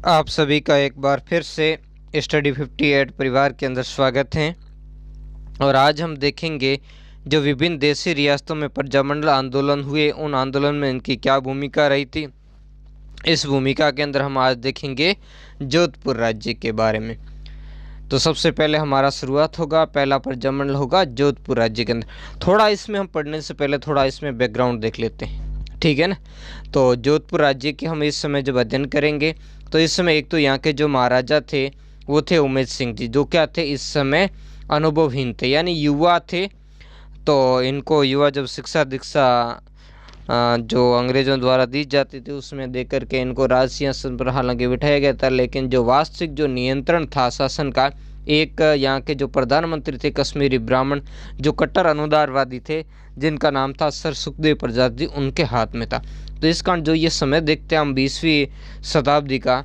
आप सभी का एक बार फिर से स्टडी 58 परिवार के अंदर स्वागत है। और आज हम देखेंगे जो विभिन्न देशी रियासतों में प्रजामंडल आंदोलन हुए, उन आंदोलन में इनकी क्या भूमिका रही थी। इस भूमिका के अंदर हम आज देखेंगे जोधपुर राज्य के बारे में। तो सबसे पहले हमारा शुरुआत होगा, पहला प्रजामंडल होगा जोधपुर राज्य के अंदर। थोड़ा इसमें हम पढ़ने से पहले थोड़ा इसमें बैकग्राउंड देख लेते हैं, ठीक है ना। तो जोधपुर राज्य के हम इस समय जब अध्ययन करेंगे तो इस समय एक तो यहाँ के जो महाराजा थे वो थे उमेद सिंह जी, जो क्या थे इस समय अनुभवहीन थे, यानी युवा थे। तो इनको युवा जब शिक्षा दीक्षा जो अंग्रेज़ों द्वारा दी जाती थी उसमें दे करके इनको राज सिंहासन पर हालांकि बिठाया गया था, लेकिन जो वास्तविक जो नियंत्रण था शासन का, एक यहाँ के जो प्रधानमंत्री थे कश्मीरी ब्राह्मण जो कट्टर अनुदारवादी थे, जिनका नाम था सर सुखदेव प्रसाद जी, उनके हाथ में था। तो इस कारण जो ये समय देखते हैं हम 20वीं शताब्दी का,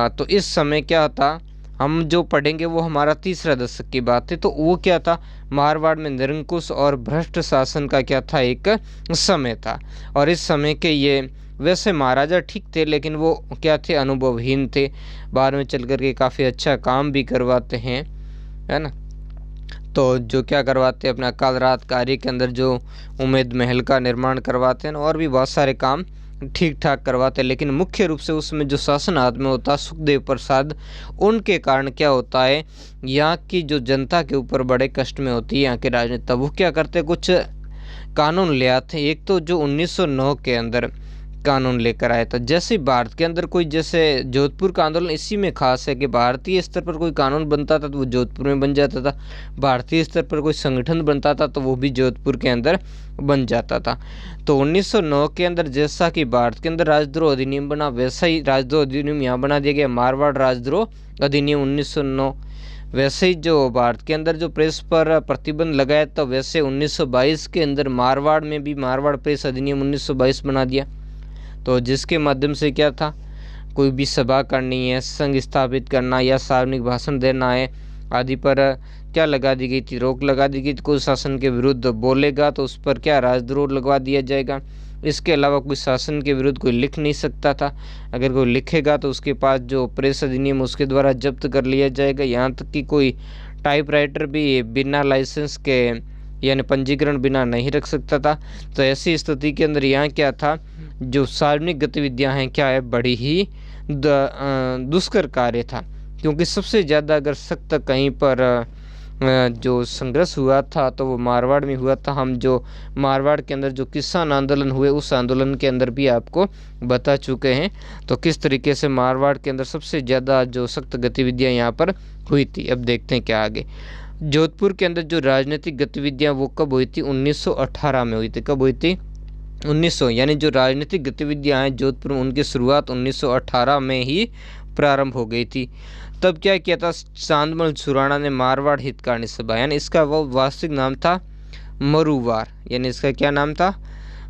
तो इस समय क्या था, हम जो पढ़ेंगे वो हमारा तीसरा दशक की बात है। तो वो क्या था, मारवाड़ में निरंकुश और भ्रष्ट शासन का क्या था, एक समय था। और इस समय के ये वैसे महाराजा ठीक थे, लेकिन वो क्या थे, अनुभवहीन थे। बाद में चल कर के काफ़ी अच्छा काम भी करवाते हैं, है ना। तो जो क्या करवाते हैं, अपना काल रात कार्य के अंदर जो उम्मेद महल का निर्माण करवाते हैं और भी बहुत सारे काम ठीक ठाक करवाते हैं। लेकिन मुख्य रूप से उसमें जो शासन हाथ में होता है सुखदेव प्रसाद, उनके कारण क्या होता है, यहाँ की जो जनता के ऊपर बड़े कष्ट में होती है यहाँ के राजनेता। वो क्या करते, कुछ कानून ले आते। एक तो जो 1909 के अंदर कानून लेकर आया था। जैसे भारत के अंदर कोई, जैसे जोधपुर का आंदोलन इसी में खास है कि भारतीय स्तर पर कोई कानून बनता था तो वो जोधपुर में बन जाता था, भारतीय स्तर पर कोई संगठन बनता था तो वो भी जोधपुर के अंदर बन जाता था। तो 1909 के अंदर जैसा कि भारत के अंदर राजद्रोह अधिनियम बना, वैसा ही राजद्रोह अधिनियम यहाँ बना दिया गया, मारवाड़ राजद्रोह अधिनियम 1909। वैसे ही जो भारत के अंदर जो प्रेस पर प्रतिबंध लगाया था, वैसे 1922 के अंदर मारवाड़ में भी मारवाड़ प्रेस अधिनियम 1922 बना दिया। तो जिसके माध्यम से क्या था, कोई भी सभा करनी है, संघ स्थापित करना या सार्वजनिक भाषण देना है आदि पर क्या लगा दी गई थी, रोक लगा दी गई थी। कोई शासन के विरुद्ध बोलेगा तो उस पर क्या, राजद्रोह लगवा दिया जाएगा। इसके अलावा कोई शासन के विरुद्ध कोई लिख नहीं सकता था, अगर कोई लिखेगा तो उसके पास जो प्रेस अधिनियम उसके द्वारा जब्त कर लिया जाएगा। यहाँ तक कि कोई टाइपराइटर भी बिना लाइसेंस के यानी पंजीकरण बिना नहीं रख सकता था। तो ऐसी स्थिति के अंदर यहाँ क्या था, जो सार्वजनिक गतिविधियाँ हैं क्या है, बड़ी ही दुष्कर कार्य था। क्योंकि सबसे ज़्यादा अगर सख्त कहीं पर जो संघर्ष हुआ था तो वो मारवाड़ में हुआ था। हम जो मारवाड़ के अंदर जो किसान आंदोलन हुए उस आंदोलन के अंदर भी आपको बता चुके हैं, तो किस तरीके से मारवाड़ के अंदर सबसे ज़्यादा जो सख्त गतिविधियां यहाँ पर हुई थी। अब देखते हैं क्या आगे। जोधपुर के अंदर जो राजनीतिक गतिविधियां वो कब हुई थी, 1918 में हुई थी। कब हुई थी, 1900, यानी जो राजनीतिक गतिविधियां हैं जोधपुर में उनकी शुरुआत 1918 में ही प्रारंभ हो गई थी। तब क्या किया था, चांदमल सुराणा ने मारवाड़ हितकारिणी सभा, यानी इसका वो वास्तविक नाम था मरुवार, यानी इसका क्या नाम था,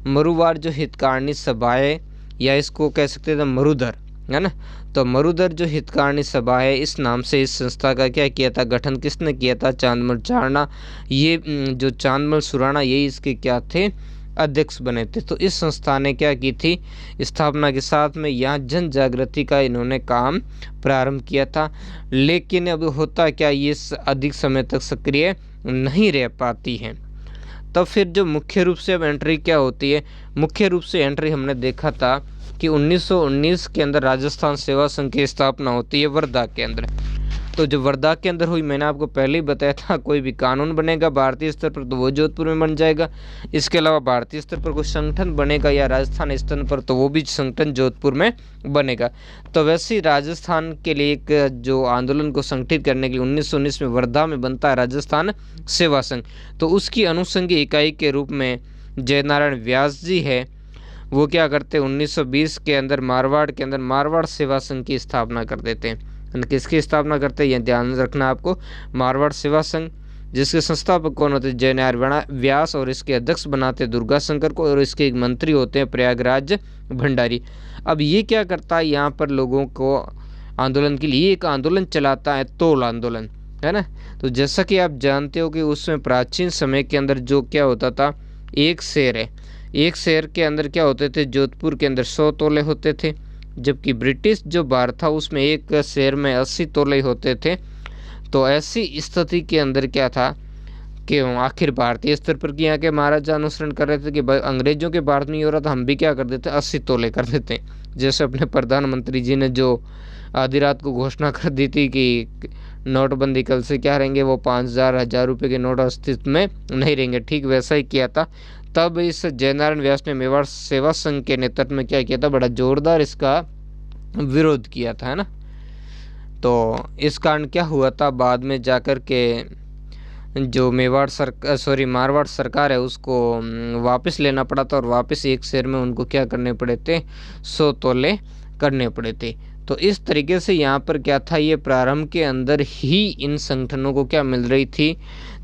मरुवार जो हितकारिणी सभा है, या इसको कह सकते थे मरुधर, है ना। तो मरुधर जो हितकारिणी सभा है, इस नाम से इस संस्था का क्या किया था, गठन किसने किया था, चांदमल चारणा। ये जो चांदमल सुराणा यही इसके क्या थे, अध्यक्ष बने थे। तो इस संस्था ने क्या की थी, स्थापना के साथ में यहाँ जन जागृति का इन्होंने काम प्रारंभ किया था। लेकिन अब होता क्या, ये अधिक समय तक सक्रिय नहीं रह पाती हैं। तब फिर जो मुख्य रूप से अब एंट्री क्या होती है, मुख्य रूप से एंट्री हमने देखा था कि 1919 के अंदर राजस्थान सेवा संघ की स्थापना होती है वर्धा के अंदर। तो जो वर्धा के अंदर हुई, मैंने आपको पहले ही बताया था, कोई भी कानून बनेगा भारतीय स्तर पर तो वो जोधपुर में बन जाएगा। इसके अलावा भारतीय स्तर पर कोई संगठन बनेगा या राजस्थान स्तर पर तो वो भी संगठन जोधपुर में बनेगा। तो वैसे ही राजस्थान के लिए एक जो आंदोलन को संगठित करने के लिए 1919 में वर्धा में बनता है राजस्थान सेवा संघ। तो उसकी अनुषंगी इकाई के रूप में जयनारायण व्यास जी है, वो क्या करते हैं, 1920 के अंदर मारवाड़ के अंदर मारवाड़ सेवा संघ की स्थापना कर देते हैं। किसकी स्थापना करते हैं, यह ध्यान रखना आपको, मारवाड़ सेवा संघ, जिसके संस्थापक कौन होते हैं, जयनारायण व्यास, और इसके अध्यक्ष बनाते दुर्गा शंकर को, और इसके एक मंत्री होते हैं प्रयागराज भंडारी। अब ये क्या करता है, यहाँ पर लोगों को आंदोलन के लिए एक आंदोलन चलाता है, तोल आंदोलन, है ना। तो जैसा कि आप जानते हो कि उसमें प्राचीन समय के अंदर जो क्या होता था, एक शेर है, एक शेर के अंदर क्या होते थे, जोधपुर के अंदर 100 तोले होते थे, जबकि ब्रिटिश जो बार था उसमें एक शेर में 80 तोले होते थे। तो ऐसी स्थिति के अंदर क्या था कि आखिर भारतीय स्तर पर यहाँ के महाराजा अनुसरण कर रहे थे कि भाई अंग्रेजों के भारत में ही हो रहा था, हम भी क्या कर देते 80 तोले कर देते। जैसे अपने प्रधानमंत्री जी ने जो आधी रात को घोषणा कर दी थी कि नोटबंदी कल से क्या रहेंगे, वो 5,000 1000 रुपये के नोट अस्तित्व में नहीं रहेंगे, ठीक वैसा ही किया था। तब इस जयनारायण व्यास ने मेवाड़ सेवा संघ के नेतृत्व में क्या किया था, बड़ा जोरदार इसका विरोध किया था, है ना। तो इस कारण क्या हुआ था, बाद में जाकर के जो मारवाड़ सरकार है उसको वापस लेना पड़ा था, और वापस एक शेर में उनको क्या करने पड़े थे, 100 तोले करने पड़े थे। तो इस तरीके से यहाँ पर क्या था, ये प्रारंभ के अंदर ही इन संगठनों को क्या मिल रही थी,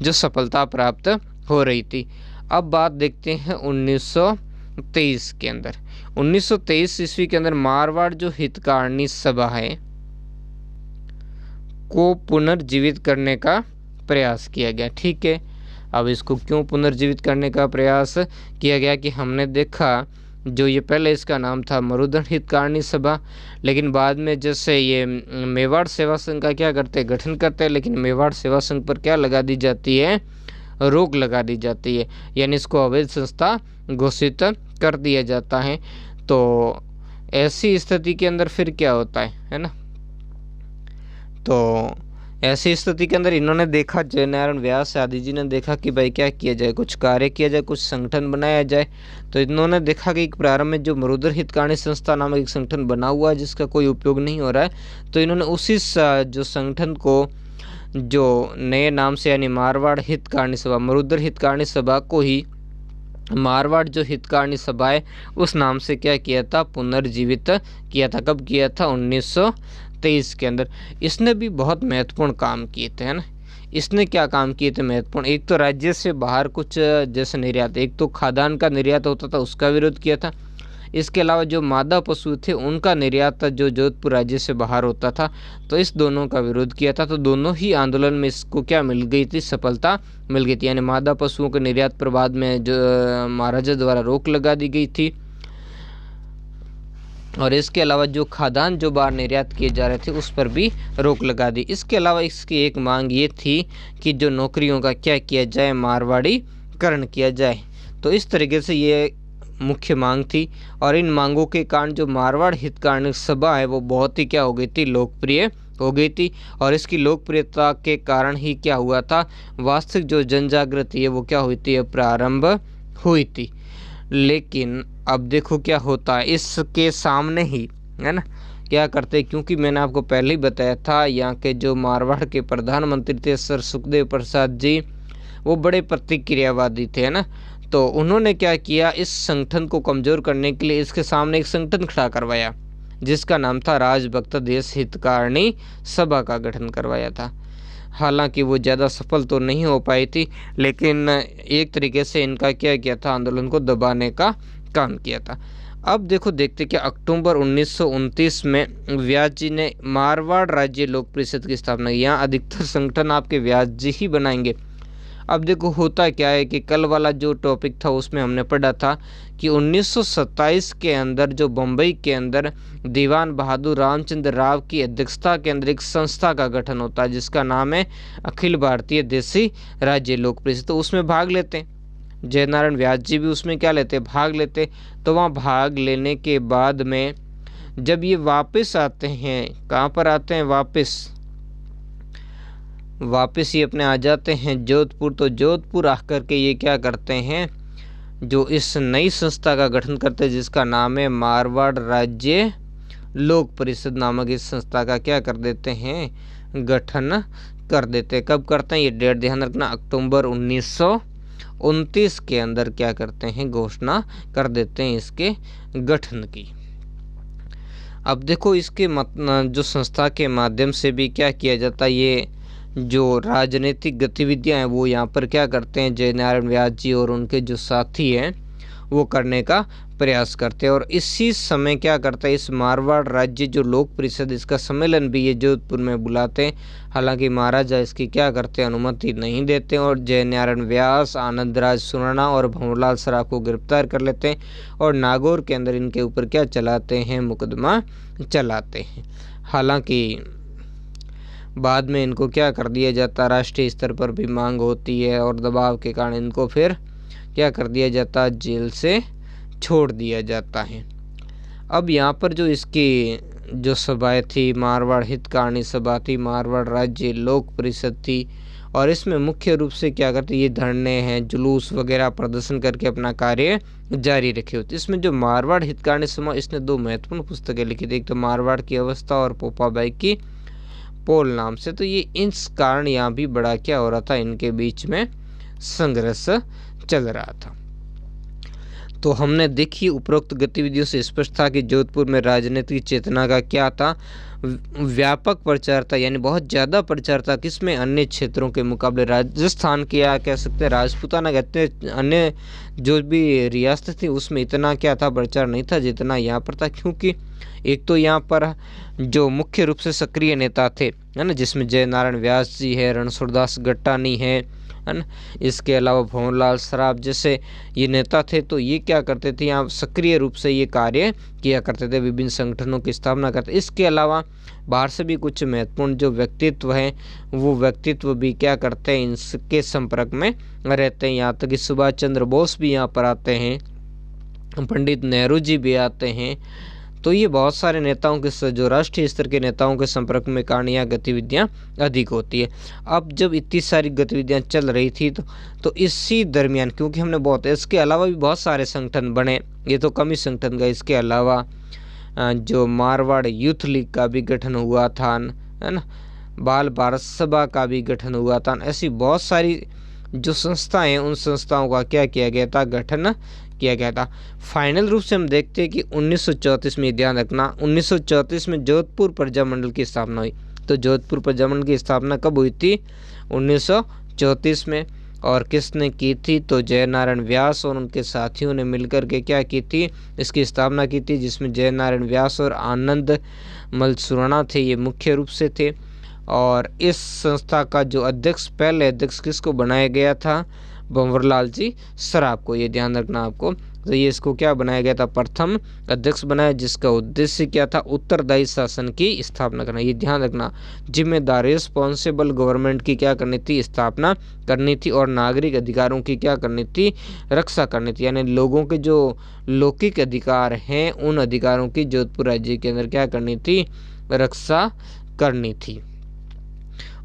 जो सफलता प्राप्त हो रही थी। अब बात देखते हैं 1923 के अंदर। 1923 ईस्वी के अंदर मारवाड़ जो हितकारिणी सभा है को पुनर्जीवित करने का प्रयास किया गया। ठीक है, अब इसको क्यों पुनर्जीवित करने का प्रयास किया गया कि हमने देखा जो ये पहले इसका नाम था मरुधन हितकारिणी सभा, लेकिन बाद में जैसे ये मेवाड़ सेवा संघ का क्या करते हैं, गठन करते हैं, लेकिन मेवाड़ सेवा संघ पर क्या लगा दी जाती है, रोक लगा दी जाती है, यानी इसको अवैध संस्था घोषित कर दिया जाता है। तो ऐसी स्थिति के अंदर फिर क्या होता है ना। तो ऐसी स्थिति के अंदर इन्होंने देखा, जयनारायण व्यास आदि जी ने देखा कि भाई क्या किया जाए, कुछ कार्य किया जाए, कुछ संगठन बनाया जाए। तो इन्होंने देखा कि प्रारंभ में जो मरुधर हितकारिणी संस्था नामक एक संगठन बना हुआ है जिसका कोई उपयोग नहीं हो रहा है, तो इन्होंने उसी जो संगठन को जो नए नाम से यानी मारवाड़ हितकारिणी सभा, मरुधर हितकारिणी सभा को ही मारवाड़ जो हितकारिणी सभा है उस नाम से क्या किया था, पुनर्जीवित किया था। कब किया था, 1923 के अंदर। इसने भी बहुत महत्वपूर्ण काम किए थे, है ना। इसने क्या काम किए थे महत्वपूर्ण, एक तो राज्य से बाहर कुछ जैसे निर्यात, एक तो खाद्यान्न का निर्यात होता था उसका विरोध किया था। इसके अलावा जो मादा पशु थे उनका निर्यात जो जोधपुर राज्य से बाहर होता था, तो इस दोनों का विरोध किया था। तो दोनों ही आंदोलन में इसको क्या मिल गई थी, सफलता मिल गई थी। यानी मादा पशुओं के निर्यात पर बाद में जो महाराजा द्वारा रोक लगा दी गई थी, और इसके अलावा जो खाद्यान्न जो बाहर निर्यात किए जा रहे थे उस पर भी रोक लगा दी। इसके अलावा इसकी एक मांग ये थी कि जो नौकरियों का क्या किया जाए, मारवाड़ीकरण किया जाए। तो इस तरीके से ये मुख्य मांग थी, और इन मांगों के कारण जो मारवाड़ हितकारिणी सभा है वो बहुत ही क्या हो गई थी, लोकप्रिय हो गई थी। और इसकी लोकप्रियता के कारण ही क्या हुआ था, वास्तविक जो जनजागृति है वो क्या हुई थी, प्रारंभ हुई थी। लेकिन अब देखो क्या होता है, इसके सामने ही, है ना, क्या करते, क्योंकि मैंने आपको पहले ही बताया था यहाँ के जो मारवाड़ के प्रधानमंत्री थे सर सुखदेव प्रसाद जी, वो बड़े प्रतिक्रियावादी थे, है ना। तो उन्होंने क्या किया, इस संगठन को कमज़ोर करने के लिए इसके सामने एक संगठन खड़ा करवाया जिसका नाम था राजभक्त देश हितकारिणी सभा का गठन करवाया था। हालांकि वो ज़्यादा सफल तो नहीं हो पाई थी, लेकिन एक तरीके से इनका क्या किया था, आंदोलन को दबाने का काम किया था। अब देखो देखते क्या अक्टूबर 1929 में व्यास जी ने मारवाड़ राज्य लोक परिषद की स्थापना की। यहाँ अधिकतर संगठन आपके व्यास जी ही बनाएंगे। अब देखो होता क्या है कि कल वाला जो टॉपिक था उसमें हमने पढ़ा था कि 1927 के अंदर जो बम्बई के अंदर दीवान बहादुर रामचंद्र राव की अध्यक्षता के अंदर एक संस्था का गठन होता है जिसका नाम है अखिल भारतीय देसी राज्य लोक परिषद। तो उसमें भाग लेते हैं, जयनारायण व्यास जी भी उसमें क्या लेते, भाग लेते। तो वहाँ भाग लेने के बाद में जब ये वापस आते हैं, कहाँ पर आते हैं, वापस ये अपने आ जाते हैं जोधपुर। तो जोधपुर आकर के ये क्या करते हैं, जो इस नई संस्था का गठन करते हैं जिसका नाम है मारवाड़ राज्य लोक परिषद नामक इस संस्था का क्या कर देते हैं, गठन कर देते हैं। कब करते हैं, ये डेट ध्यान रखना, अक्टूबर 1929 के अंदर क्या करते हैं, घोषणा कर देते हैं इसके गठन की। अब देखो इसके जो संस्था के माध्यम से भी क्या किया जाता है, ये जो राजनीतिक गतिविधियां हैं वो यहाँ पर क्या करते हैं, जयनारायण व्यास जी और उनके जो साथी हैं वो करने का प्रयास करते हैं। और इसी समय क्या करता है, इस मारवाड़ राज्य जो लोक परिषद इसका सम्मेलन भी ये जोधपुर में बुलाते हैं। हालांकि महाराजा इसकी क्या करते हैं, अनुमति नहीं देते और जयनारायण व्यास, आनंदराज सुराणा और भंवरलाल सराफ को गिरफ्तार कर लेते हैं और नागौर के अंदर इनके ऊपर क्या चलाते हैं, मुकदमा चलाते हैं। हालांकि बाद में इनको क्या कर दिया जाता, राष्ट्रीय स्तर पर भी मांग होती है और दबाव के कारण इनको फिर क्या कर दिया जाता, जेल से छोड़ दिया जाता है। अब यहाँ पर जो इसकी जो सभाएं थी, मारवाड़ हितकारिणी सभा थी, मारवाड़ राज्य लोक परिषद थी, और इसमें मुख्य रूप से क्या करते, ये धरने हैं, जुलूस वगैरह प्रदर्शन करके अपना कार्य जारी रखे होते। इसमें जो मारवाड़ हितकारिणी सभा, इसने दो महत्वपूर्ण पुस्तकें लिखी थी, एक तो मारवाड़ की अवस्था और पोपाबाई की पोल नाम से। तो ये इस कारण यहाँ भी बड़ा क्या हो रहा था, इनके बीच में संघर्ष चल रहा था। तो हमने देखी उपरोक्त गतिविधियों से स्पष्ट था कि जोधपुर में राजनीतिक चेतना का क्या था, व्यापक प्रचार था, यानी बहुत ज़्यादा प्रचार था। किसमें, अन्य क्षेत्रों के मुकाबले। राजस्थान के या कह सकते हैं राजपूताना कहते हैं, अन्य जो भी रियासत थी उसमें इतना क्या था, प्रचार नहीं था जितना यहाँ पर था। क्योंकि एक तो यहाँ पर जो मुख्य रूप से सक्रिय नेता थे, है ना, जिसमें जयनारायण व्यास जी है, रणछोड़दास गट्टानी है ना, इसके अलावा भंवरलाल सराफ जैसे ये नेता थे। तो ये क्या करते थे, यहाँ सक्रिय रूप से ये कार्य किया करते थे, विभिन्न संगठनों की स्थापना करते। इसके अलावा बाहर से भी कुछ महत्वपूर्ण जो व्यक्तित्व हैं, वो व्यक्तित्व भी क्या करते हैं, इनके संपर्क में रहते हैं। यहाँ तक कि सुभाष चंद्र बोस भी यहाँ पर आते हैं, पंडित नेहरू जी भी आते हैं। तो ये बहुत सारे नेताओं के, जो राष्ट्रीय स्तर के नेताओं के संपर्क में कारण यहाँ गतिविधियाँ अधिक होती है। अब जब इतनी सारी गतिविधियाँ चल रही थी तो इसी दरमियान, क्योंकि हमने बहुत, इसके अलावा भी बहुत सारे संगठन बने, ये तो कम ही संगठन गए। इसके अलावा जो मारवाड़ यूथ लीग का भी गठन हुआ था, है ना, बाल भारत सभा का भी गठन हुआ था। ऐसी बहुत सारी जो संस्थाएं हैं, उन संस्थाओं का क्या किया गया था, गठन किया गया था। फाइनल रूप से हम देखते हैं कि 1934 में, ध्यान रखना, 1934 में जोधपुर प्रजामंडल की स्थापना हुई। तो जोधपुर प्रजामंडल की स्थापना कब हुई थी, 1934 में। और किसने की थी, तो जयनारायण व्यास और उनके साथियों ने मिलकर के क्या की थी, इसकी स्थापना की थी, जिसमें जयनारायण व्यास और आनंद मल सुराणा थे, ये मुख्य रूप से थे। और इस संस्था का जो अध्यक्ष, पहले अध्यक्ष किसको बनाया गया था, भंवरलाल जी सराफ को, ये ध्यान रखना आपको। तो ये इसको क्या बनाया गया था, प्रथम अध्यक्ष बनाया, जिसका उद्देश्य क्या था, उत्तरदायी शासन की स्थापना करना। ये ध्यान रखना, जिम्मेदार रिस्पॉन्सिबल गवर्नमेंट की क्या करनी थी, स्थापना करनी थी, और नागरिक अधिकारों की क्या करनी थी, रक्षा करनी थी। यानी लोगों के जो लौकिक अधिकार हैं, उन अधिकारों की जोधपुर राज्य के अंदर क्या करनी थी, रक्षा करनी थी।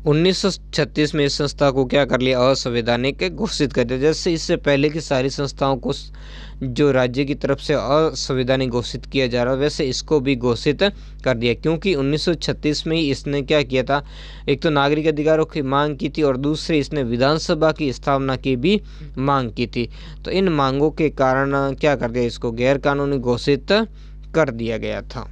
1936 में इस संस्था को क्या कर लिया, असंवैधानिक घोषित कर दिया। जैसे इससे पहले की सारी संस्थाओं को जो राज्य की तरफ से असंवैधानिक घोषित किया जा रहा है, वैसे इसको भी घोषित कर दिया। क्योंकि 1936 में ही इसने क्या किया था, एक तो नागरिक अधिकारों की मांग की थी और दूसरे इसने विधानसभा की स्थापना की भी मांग की थी। तो इन मांगों के कारण क्या कर दिया, इसको गैर कानूनी घोषित कर दिया गया था।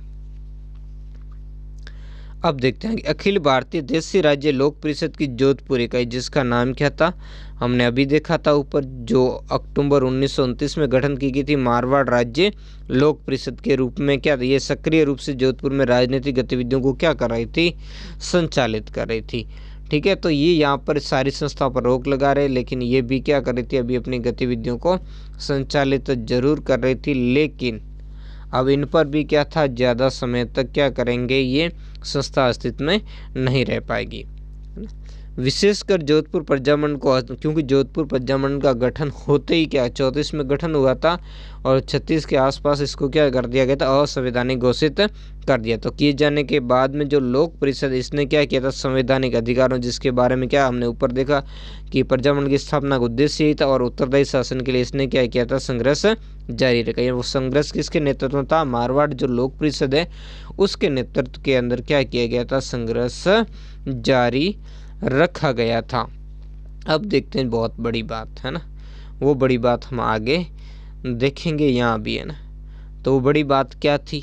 अब देखते हैं कि अखिल भारतीय देशी राज्य लोक परिषद की जोधपुर इकाई, जिसका नाम क्या था, हमने अभी देखा था ऊपर, जो अक्टूबर 1929 में गठन की गई थी, मारवाड़ राज्य लोक परिषद के रूप में क्या था, ये सक्रिय रूप से जोधपुर में राजनीतिक गतिविधियों को क्या कर रही थी, संचालित कर रही थी। ठीक है, तो ये यहाँ पर सारी संस्थाओं पर रोक लगा रहे, लेकिन ये भी क्या कर रही थी, अभी अपनी गतिविधियों को संचालित जरूर कर रही थी, लेकिन अब इन पर भी क्या था, ज़्यादा समय तक क्या करेंगे, ये संस्था अस्तित्व में नहीं रह पाएगी। विशेषकर जोधपुर प्रजामंडल को, क्योंकि जोधपुर प्रजामंडल का गठन होते ही क्या 34 में गठन हुआ था और 36 के आसपास इसको क्या कर दिया गया था, असंवैधानिक घोषित कर दिया। तो किए जाने के बाद में जो लोक परिषद, इसने क्या किया था, संवैधानिक अधिकारों, जिसके बारे में क्या हमने ऊपर देखा कि प्रजामंडल की स्थापना का उद्देश्य ही था, और उत्तरदायी शासन के लिए इसने क्या किया था, संघर्ष जारी रखा। वो संघर्ष किसके नेतृत्व में था, मारवाड़ जो लोक परिषद है उसके नेतृत्व के अंदर क्या किया गया था, संघर्ष जारी रखा गया था। अब देखते हैं, बहुत बड़ी बात है ना, वो बड़ी बात हम आगे देखेंगे, यहाँ भी है ना। तो वो बड़ी बात क्या थी,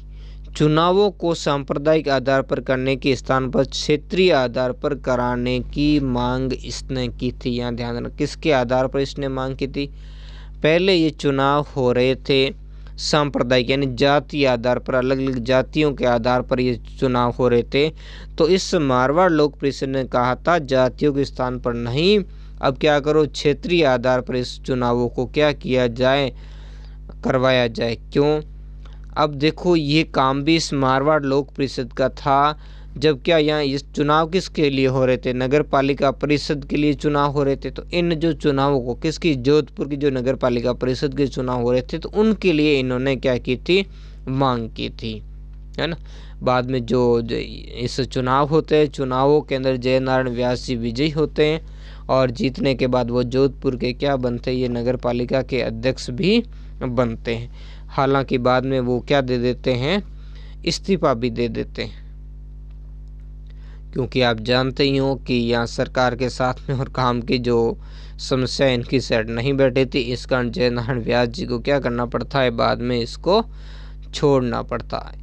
चुनावों को सांप्रदायिक आधार पर करने के स्थान पर क्षेत्रीय आधार पर कराने की मांग इसने की थी। यहाँ ध्यान रखना, किसके आधार पर इसने मांग की थी, पहले ये चुनाव हो रहे थे सांप्रदायिक यानी जाति आधार पर, अलग अलग जातियों के आधार पर ये चुनाव हो रहे थे। तो इस मारवाड़ लोक परिषद ने कहा था जातियों के स्थान पर नहीं, अब क्या करो क्षेत्रीय आधार पर इस चुनावों को क्या किया जाए, करवाया जाए। क्यों? अब देखो ये काम भी इस मारवाड़ लोक परिषद का था। जब क्या यहाँ इस चुनाव किसके लिए हो रहे थे, नगर पालिका परिषद के लिए चुनाव हो रहे थे। तो इन जो चुनावों को किसकी, जोधपुर की जो नगर पालिका परिषद के चुनाव हो रहे थे, तो उनके लिए इन्होंने क्या की थी, मांग की थी, है ना। बाद में जो इस चुनाव होते हैं, चुनावों के अंदर जयनारायण व्यास जी विजयी होते हैं और जीतने के बाद वो जोधपुर के क्या बनते हैं, ये नगर पालिका के अध्यक्ष भी बनते हैं। हालांकि बाद में वो क्या दे देते हैं, इस्तीफा भी दे देते हैं, क्योंकि आप जानते ही हो कि यहाँ सरकार के साथ में और काम की जो समस्या इनकी सेट नहीं बैठी थी। इस कारण जयनारायण व्यास जी को क्या करना पड़ता है, बाद में इसको छोड़ना पड़ता है।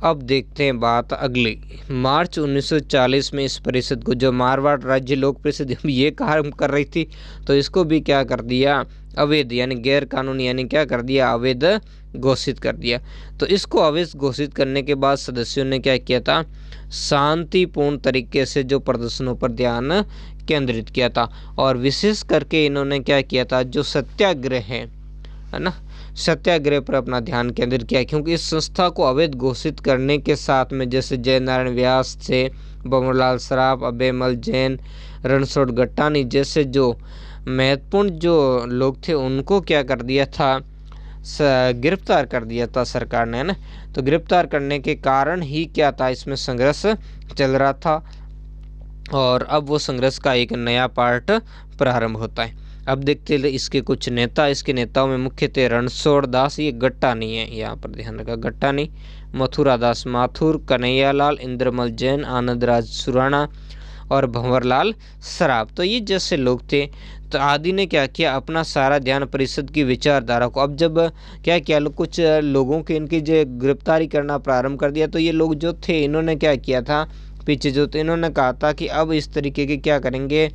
अब देखते हैं बात अगली। मार्च 1940 में इस परिषद को, जो मारवाड़ राज्य लोक परिषद ये काम कर रही थी, तो इसको भी क्या कर दिया, अवैध यानी गैर कानूनी, यानी क्या कर दिया, अवैध घोषित कर दिया। तो इसको अवैध घोषित करने के बाद सदस्यों ने क्या किया था, शांतिपूर्ण तरीके से जो प्रदर्शनों पर ध्यान केंद्रित किया था। और विशेष करके इन्होंने क्या किया था, जो सत्याग्रह है ना, सत्याग्रह पर अपना ध्यान केंद्रित किया। क्योंकि इस संस्था को अवैध घोषित करने के साथ में जैसे जयनारायण व्यास थे, भंवरलाल सराफ, अभयमल जैन, रणछोड़ गट्टानी जैसे जो महत्वपूर्ण जो लोग थे, उनको क्या कर दिया था, गिरफ्तार कर दिया था सरकार ने, है ना। तो गिरफ्तार करने के कारण ही क्या था, इसमें संघर्ष चल रहा था और अब वो संघर्ष का एक नया पार्ट प्रारंभ होता है। अब देखते हैं इसके कुछ नेता। इसके नेताओं में मुख्य थे रणछोड़ दास, ये गट्टानी है, यहाँ पर ध्यान रखा, गट्टानी, मथुरा दास माथुर, कन्हैयालाल, इंद्रमल जैन, आनंदराज सुराणा और भंवरलाल सराफ। तो ये जैसे लोग थे। तो आदि ने क्या किया, अपना सारा ध्यान परिषद की विचारधारा को, अब जब क्या किया, कुछ लोगों के इनकी जो गिरफ्तारी करना प्रारंभ कर दिया, तो ये लोग जो थे इन्होंने क्या किया था, पीछे जो थे इन्होंने कहा था कि अब इस तरीके के क्या करेंगे,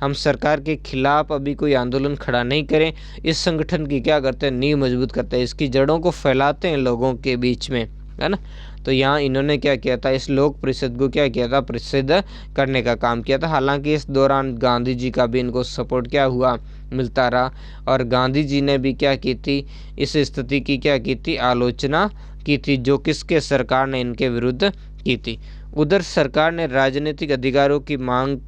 हम सरकार के खिलाफ अभी कोई आंदोलन खड़ा नहीं करें, इस संगठन की क्या करते हैं, नींव मजबूत करते हैं, इसकी जड़ों को फैलाते हैं लोगों के बीच में, है ना। तो यहाँ इन्होंने क्या किया था, इस लोक परिषद को क्या किया था, प्रसिद्ध करने का काम किया था। हालांकि इस दौरान गांधी जी का भी इनको सपोर्ट क्या हुआ, मिलता रहा। और गांधी जी ने भी क्या की थी, इस स्थिति की क्या की थी, आलोचना की थी, जो किसके, सरकार ने इनके विरुद्ध की थी। उधर सरकार ने राजनीतिक अधिकारों की मांग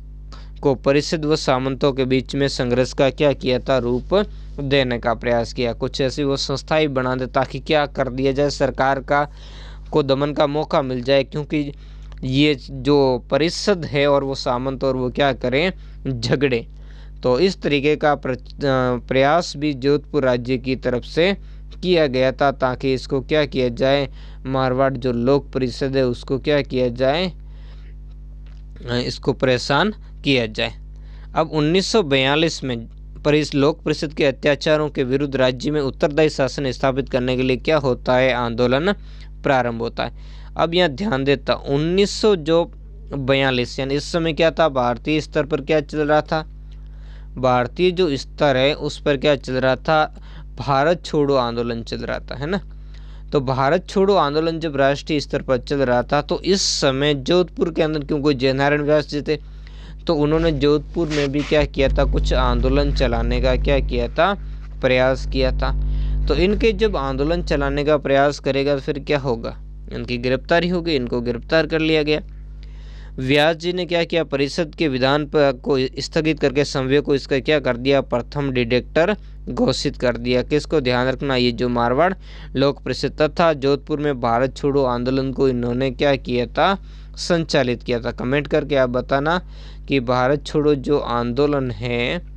को परिषद व सामंतों के बीच में संघर्ष का क्या किया था, रूप देने का प्रयास किया। कुछ ऐसी वो संस्थाएं बना दे ताकि क्या कर दिया जाए, सरकार का को दमन का मौका मिल जाए। क्योंकि ये जो परिषद है और वो सामंत और वो क्या करें, झगड़े। तो इस तरीके का प्रयास भी जोधपुर राज्य की तरफ से किया गया था, ताकि इसको क्या किया जाए, मारवाड़ जो लोक परिषद है उसको क्या किया जाए, इसको परेशान किया जाए। अब 1942 में लोक परिषद के अत्याचारों के विरुद्ध राज्य में उत्तरदायी शासन स्थापित करने के लिए क्या होता है, आंदोलन प्रारंभ होता है। अब यहाँ ध्यान देता 1942 यानी इस समय क्या था, भारतीय स्तर पर क्या चल रहा था, भारतीय जो स्तर है उस पर क्या चल रहा था, भारत छोड़ो आंदोलन चल रहा था, है ना। तो भारत छोड़ो आंदोलन जब राष्ट्रीय स्तर पर चल रहा था, तो इस समय जोधपुर के अंदर क्योंकि जयनारायण व्यास जी थे, तो उन्होंने जोधपुर में भी क्या किया था, कुछ आंदोलन चलाने का क्या किया था, प्रयास किया था। तो इनके जब आंदोलन चलाने का प्रयास करेगा तो फिर क्या होगा, इनकी गिरफ्तारी होगी, इनको गिरफ्तार कर लिया गया। व्यास जी ने क्या किया, परिषद के विधान पर को स्थगित करके संवय को इसका क्या कर दिया, प्रथम डिरेक्टर घोषित कर दिया। किसको ध्यान रखना, ये जो मारवाड़ लोक परिषद तथा जोधपुर में भारत छोड़ो आंदोलन को इन्होंने क्या किया था, संचालित किया था। कमेंट करके आप बताना कि भारत छोड़ो जो आंदोलन है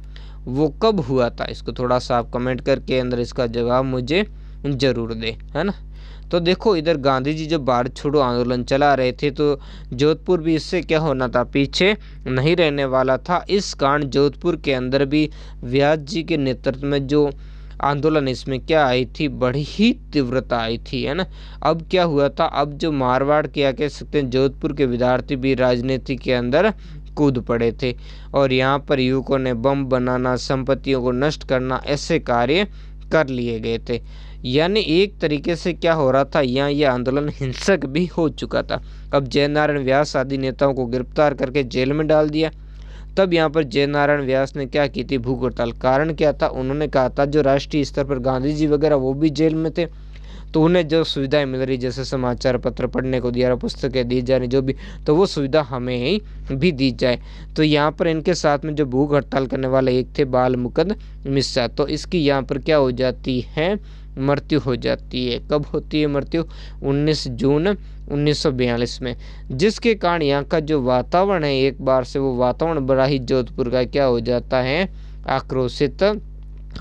वो कब हुआ था, इसको थोड़ा सा आप कमेंट करके अंदर इसका जवाब मुझे जरूर दे, है ना। तो देखो इधर गांधी जी जब भारत छोड़ो आंदोलन चला रहे थे, तो जोधपुर भी इससे क्या होना था, पीछे नहीं रहने वाला था। इस कारण जोधपुर के अंदर भी व्यास जी के नेतृत्व में जो आंदोलन, इसमें क्या आई थी, बड़ी ही तीव्रता आई थी, है ना। अब क्या हुआ था, अब जो मारवाड़ क्या कह सकते हैं, जोधपुर के विद्यार्थी भी राजनीति के अंदर कूद पड़े थे और यहाँ पर युवकों ने बम बनाना, संपत्तियों को नष्ट करना, ऐसे कार्य कर लिए गए थे। यानी एक तरीके से क्या हो रहा था, यहाँ ये आंदोलन हिंसक भी हो चुका था। अब जयनारायण व्यास आदि नेताओं को गिरफ्तार करके जेल में डाल दिया। तब यहाँ पर जयनारायण व्यास ने क्या की थी, भूख हड़ताल। कारण क्या था, उन्होंने कहा था जो राष्ट्रीय स्तर पर गांधी जी वगैरह वो भी जेल में थे, तो उन्हें जो सुविधाएं मिल रही, जैसे समाचार पत्र पढ़ने को दिया रहा, पुस्तकें दी जा रही, जो भी, तो वो सुविधा हमें ही भी दी जाए। तो यहाँ पर इनके साथ में जो भूख हड़ताल करने वाले एक थे बाल मुकुंद मिश्रा, तो इसकी यहाँ पर क्या हो जाती है, मृत्यु हो जाती है। कब होती है मृत्यु, 19 जून 1942 में। जिसके कारण यहाँ का जो वातावरण है, एक बार से वो वातावरण बड़ा ही जोधपुर का क्या हो जाता है, आक्रोशित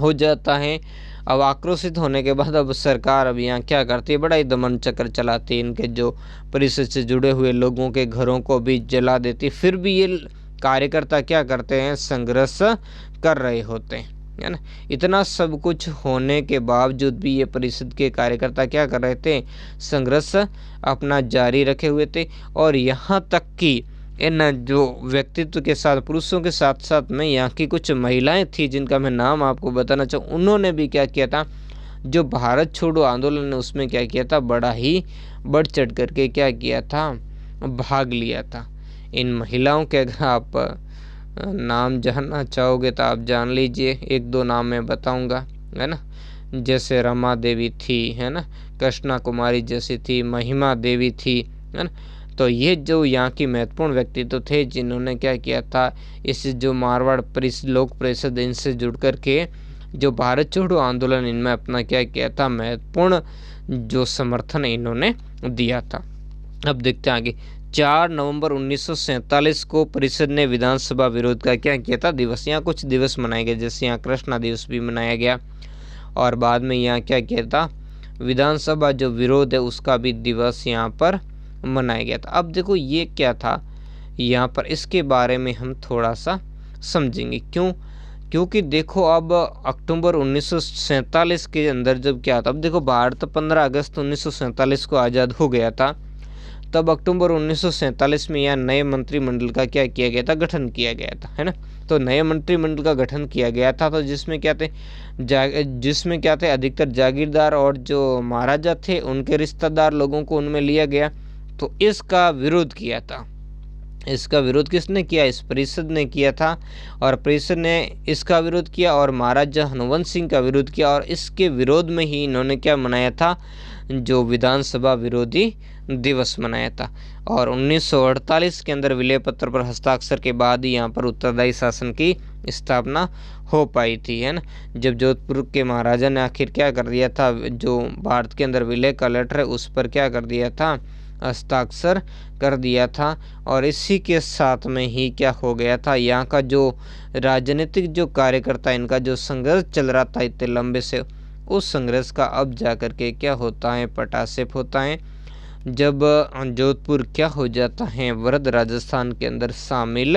हो जाता है। अब आक्रोशित होने के बाद अब सरकार अब यहाँ क्या करती है, बड़ा ही दमन चक्र चलाती है। इनके जो परिषद से जुड़े हुए लोगों के घरों को भी जला देती। फिर भी ये कार्यकर्ता क्या करते हैं, संघर्ष कर रहे होते हैं, है ना। इतना सब कुछ होने के बावजूद भी ये परिषद के कार्यकर्ता क्या कर रहे थे, संघर्ष अपना जारी रखे हुए थे। और यहाँ तक कि इन जो व्यक्तित्व के साथ, पुरुषों के साथ साथ में यहाँ की कुछ महिलाएं थी, जिनका मैं नाम आपको बताना चाहूँ, उन्होंने भी क्या किया था, जो भारत छोड़ो आंदोलन ने उसमें क्या किया था, बड़ा ही बढ़ चढ़ करके क्या किया था, भाग लिया था। इन महिलाओं के अगर आप नाम जानना चाहोगे तो आप जान लीजिए, एक दो नाम मैं बताऊंगा, है ना। जैसे रमा देवी थी, है ना, कृष्णा कुमारी जैसी थी, महिमा देवी थी, है ना। तो ये जो यहाँ की महत्वपूर्ण व्यक्तित्व थे, जिन्होंने क्या किया था, इस जो मारवाड़ लोक परिषद, इनसे जुड़ करके जो भारत छोड़ो आंदोलन, इनमें अपना क्या किया था, महत्वपूर्ण जो समर्थन इन्होंने दिया था। अब देखते हैं आगे। 4 नवंबर 1947 को परिषद ने विधानसभा विरोध का क्या किया था, दिवस। यहाँ कुछ दिवस मनाए गए, जैसे यहाँ कृष्णा दिवस भी मनाया गया, और बाद में यहाँ क्या किया था, विधानसभा जो विरोध है उसका भी दिवस यहाँ पर मनाया गया था। अब देखो ये क्या था यहाँ पर, इसके बारे में हम थोड़ा सा समझेंगे। क्यों, क्योंकि देखो अब अक्टूबर 1947 के अंदर जब क्या था, अब देखो भारत 15 अगस्त 1947 को आज़ाद हो गया था। तब अक्टूबर 1947 में यहाँ नए मंत्रिमंडल का क्या किया गया था, गठन किया गया था, है ना। तो नए मंत्रिमंडल का गठन किया गया था, तो जिसमें क्या थे अधिकतर जागीरदार और जो महाराजा थे उनके रिश्तेदार लोगों को उनमें लिया गया। तो इसका विरोध किया था। इसका विरोध किसने किया, इस परिषद ने किया था। और परिषद ने इसका विरोध किया और महाराजा हनुवंत सिंह का विरोध किया। और इसके विरोध में ही इन्होंने क्या मनाया था, जो विधानसभा विरोधी दिवस मनाया था। और 1948 के अंदर विलय पत्र पर हस्ताक्षर के बाद ही यहाँ पर उत्तरदायी शासन की स्थापना हो पाई थी, है ना। जब जोधपुर के महाराजा ने आखिर क्या कर दिया था, जो भारत के अंदर विलय का लेटर है उस पर क्या कर दिया था, हस्ताक्षर कर दिया था। और इसी के साथ में ही क्या हो गया था, यहाँ का जो राजनीतिक जो कार्यकर्ता, इनका जो संघर्ष चल रहा था इतने लंबे से, उस संघर्ष का अब जा कर के क्या होता है, पटाक्षेप होता है, जब जोधपुर क्या हो जाता है, वृद्ध राजस्थान के अंदर शामिल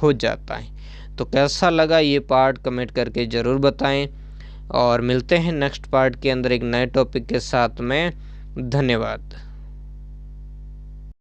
हो जाता है। तो कैसा लगा ये पार्ट, कमेंट करके ज़रूर बताएं। और मिलते हैं नेक्स्ट पार्ट के अंदर एक नए टॉपिक के साथ में। धन्यवाद।